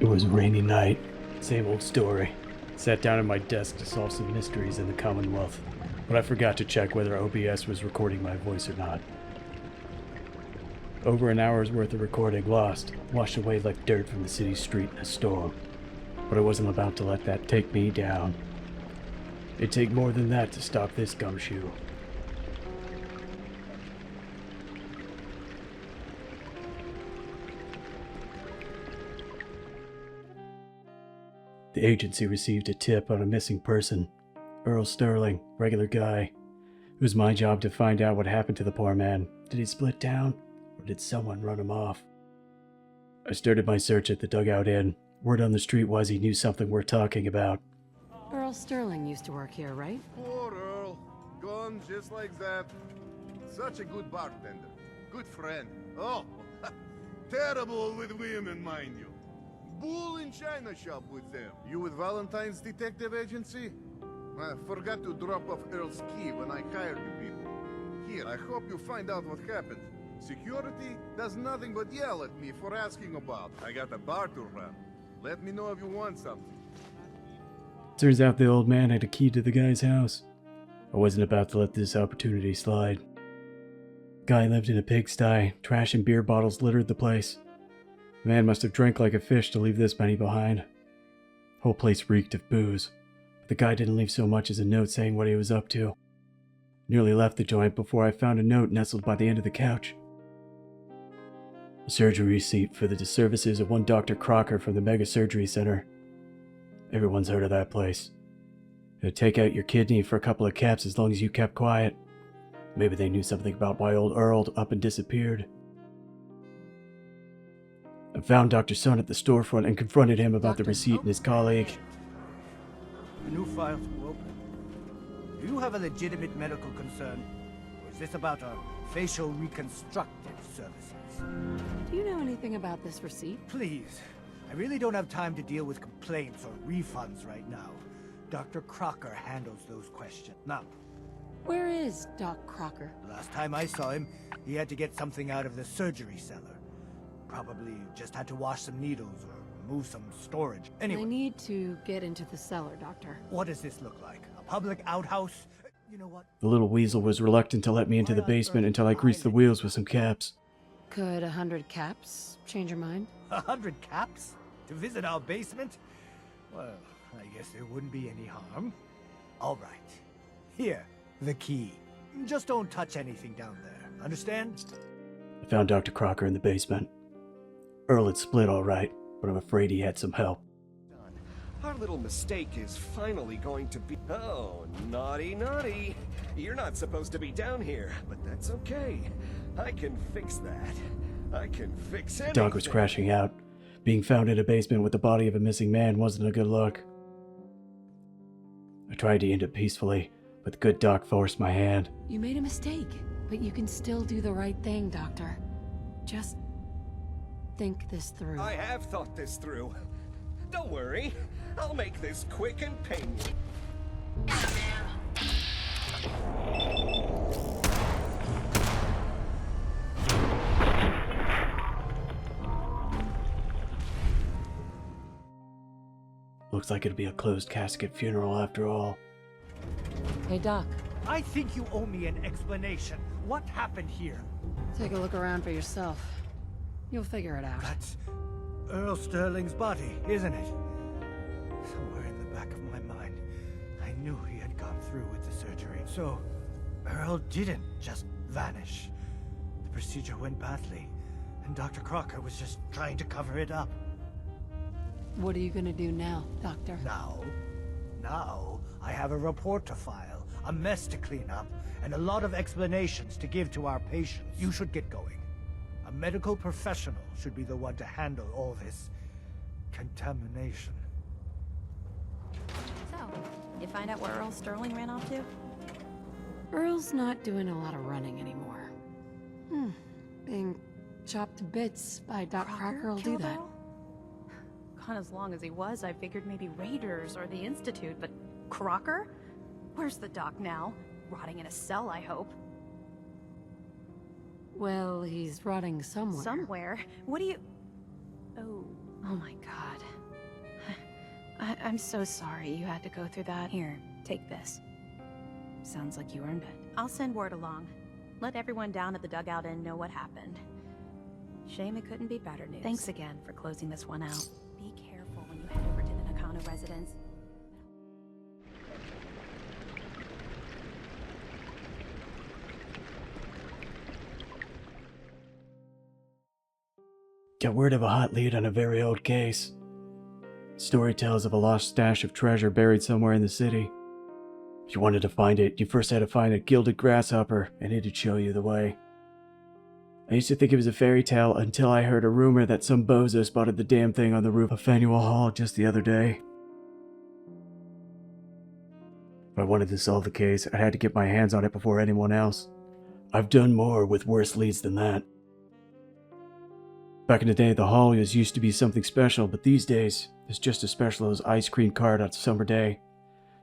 It was a rainy night. Same old story. Sat down at my desk to solve some mysteries in the Commonwealth, but I forgot to check whether OBS was recording my voice or not. Over an hour's worth of recording lost, washed away like dirt from the city street in a storm. But I wasn't about to let that take me down. It'd take more than that to stop this gumshoe. The agency received a tip on a missing person. Earl Sterling, regular guy. It was my job to find out what happened to the poor man. Did he split down? Or did someone run him off? I started my search at the Dugout Inn. Word on the street was he knew something worth talking about. Earl Sterling used to work here, right? Poor Earl. Gone just like that. Such a good bartender. Good friend. Oh, terrible with women, mind you. Bull in china shop with them. You with Valentine's detective agency? I forgot to drop off Earl's key when I hired you people. Here, I hope you find out what happened. Security does nothing but yell at me for asking about. I got a bar to run. Let me know if you want something. Turns out the old man had a key to the guy's house. I wasn't about to let this opportunity slide. Guy lived in a pigsty. Trash and beer bottles littered the place. The man must have drank like a fish to leave this many behind. Whole place reeked of booze. But the guy didn't leave so much as a note saying what he was up to. Nearly left the joint before I found a note nestled by the end of the couch. A surgery receipt for the services of one Dr. Crocker from the Mega Surgery Center. Everyone's heard of that place. They'd take out your kidney for a couple of caps as long as you kept quiet. Maybe they knew something about why old Earl up and disappeared. I found Dr. Sun at the storefront and confronted him about the receipt and his colleague. A new file to open. Do you have a legitimate medical concern? Or is this about our facial reconstructive services? Do you know anything about this receipt? Please, I really don't have time to deal with complaints or refunds right now. Dr. Crocker handles those questions. Now, Where is Doc Crocker? the last time I saw him, he had to get something out of the surgery cellar. Probably just had to wash some needles or move some storage. Anyway, I need to get into the cellar, Doctor. what does this look like? A public outhouse? You know what? The little weasel was reluctant to let me into the basement until I greased the wheels with some caps. Could 100 caps change your mind? 100 caps? To visit our basement? Well, I guess there wouldn't be any harm. All right. Here, the key. Just don't touch anything down there. Understand? I found Dr. Crocker in the basement. Earl had split all right, but I'm afraid he had some help. Our little mistake is finally going to be... Oh, naughty, naughty. You're not supposed to be down here, but that's okay. I can fix that. I can fix anything. The dog was crashing out. Being found in a basement with the body of a missing man wasn't a good look. I tried to end it peacefully, but the good doc forced my hand. You made a mistake, but you can still do the right thing, Doctor. Just think this through. I have thought this through. Don't worry. I'll make this quick and painless. Looks like it'll be a closed casket funeral after all. Hey, Doc. I think you owe me an explanation. What happened here? Take a look around for yourself. You'll figure it out. That's Earl Sterling's body, isn't it? Somewhere in the back of my mind, I knew he had gone through with the surgery. So, Earl didn't just vanish. The procedure went badly, and Dr. Crocker was just trying to cover it up. What are you gonna do now, Doctor? Now, I have a report to file, a mess to clean up, and a lot of explanations to give to our patients. You should get going. A medical professional should be the one to handle all this contamination. So, you find out where Earl Sterling ran off to? Earl's not doing a lot of running anymore. Being chopped to bits by Doc Crocker will do killed that. Earl? Gone as long as he was, I figured maybe Raiders or the Institute, but Crocker? Where's the doc now? Rotting in a cell, I hope. Well, he's rotting somewhere. Somewhere? What do you... Oh, Oh my god. I'm so sorry you had to go through that. Here, take this. Sounds like you earned it. I'll send word along. Let everyone down at the dugout inn know what happened. Shame it couldn't be better news. Thanks again for closing this one out. Be careful when you head over to the Nakano residence. Got word of a hot lead on a very old case. Story tells of a lost stash of treasure buried somewhere in the city. If you wanted to find it, you first had to find a gilded grasshopper, and it'd show you the way. I used to think it was a fairy tale until I heard a rumor that some bozo spotted the damn thing on the roof of Faneuil Hall just the other day. If I wanted to solve the case, I had to get my hands on it before anyone else. I've done more with worse leads than that. Back in the day, the hall used to be something special, but these days, it's just as special as ice cream cart on a summer day.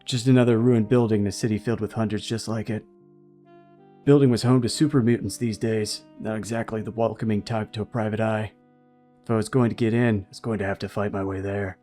Just another ruined building in a city filled with hundreds just like it. Building was home to super mutants these days, not exactly the welcoming type to a private eye. If I was going to get in, I was going to have to fight my way there.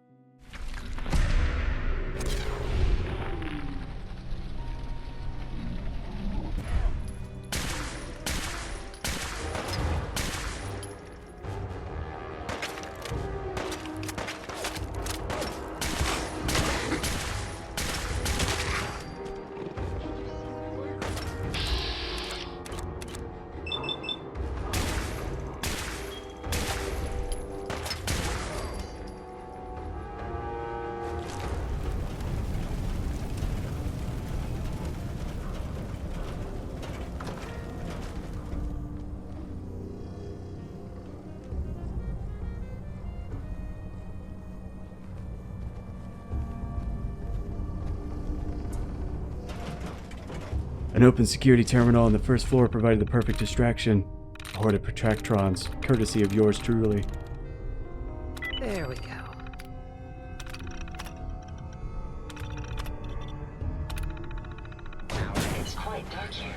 An open security terminal on the first floor provided the perfect distraction. A horde of Protractrons, courtesy of yours truly. There we go. It's quite dark here.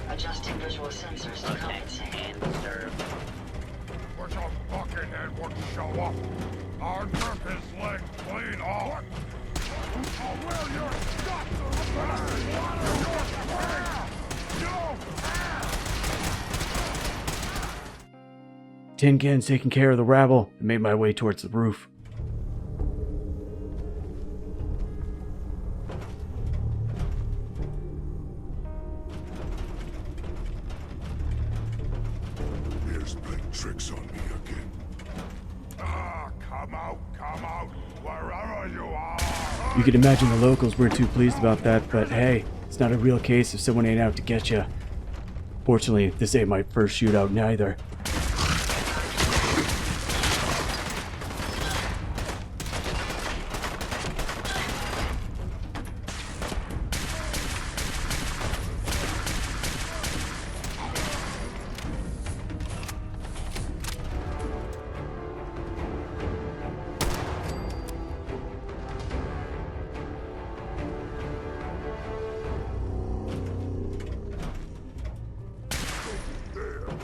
Adjusting visual sensors to compensate. Wish a buckethead would show up. I'll rip his leg clean off. I'll wear your guts Tin cans taking care of the rabble, and made my way towards the roof. There's playing tricks on me again. Come out, wherever you are. You can imagine the locals weren't too pleased about that, but hey, it's not a real case if someone ain't out to get you. Fortunately, this ain't my first shootout neither.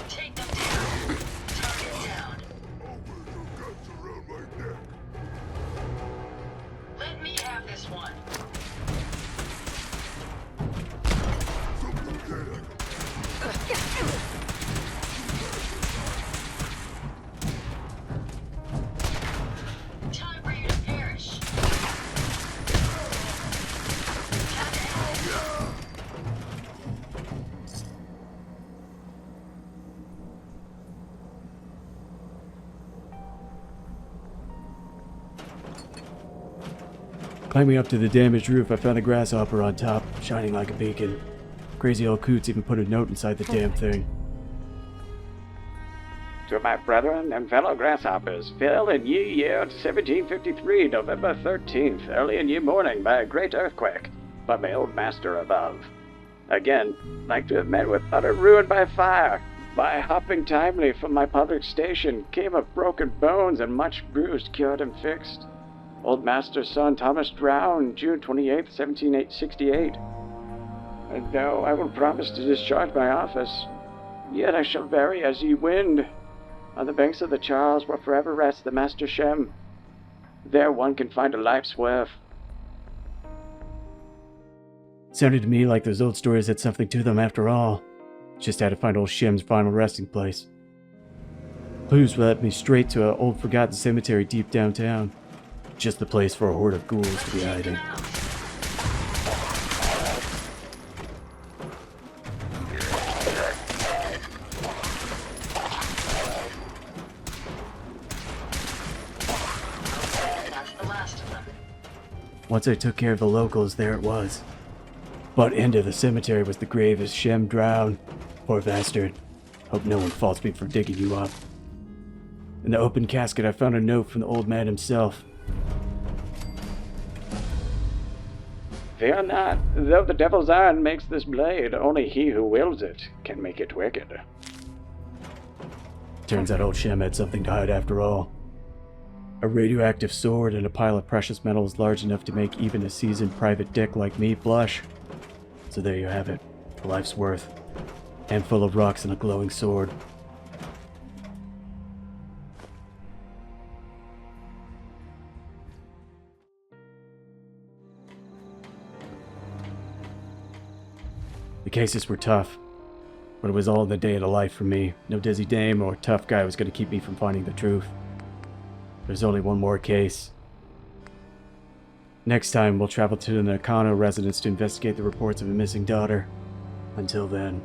Take them down. Target down. Let me have this one. Time for you to perish. Climbing up to the damaged roof, I found the grasshopper on top, shining like a beacon. Crazy old coots even put a note inside the damn thing. To my brethren and fellow grasshoppers, fell in ye year 1753, November 13th, early in ye morning, by a great earthquake, by my old master above. Again, like to have met with utter ruin by fire. By hopping timely from my public station, came of broken bones and much bruised, cured and fixed. Old master's son Thomas drowned, June 28th, 1768. And though I will promise to discharge my office, yet I shall vary as ye wind. On the banks of the Charles will forever rest the Master Shem. There one can find a life's worth. Sounded to me like those old stories had something to them after all. Just had to find old Shem's final resting place. Clues led me straight to an old forgotten cemetery deep downtown. Just the place for a horde of ghouls to be hiding. That's the last of them. Once I took care of the locals, there it was. Butt end of the cemetery was the grave as Shem drowned. Poor bastard. Hope no one faults me for digging you up. In the open casket, I found a note from the old man himself. Fear not, though the devil's iron makes this blade, only he who wields it can make it wicked. Turns out old Shem had something to hide after all. A radioactive sword and a pile of precious metals large enough to make even a seasoned private dick like me blush. So there you have it, a life's worth. Handful of rocks and a glowing sword. The cases were tough, but it was all in the day of the life for me. No dizzy dame or tough guy was going to keep me from finding the truth. There's only one more case. Next time, we'll travel to the Nakano residence to investigate the reports of a missing daughter. Until then...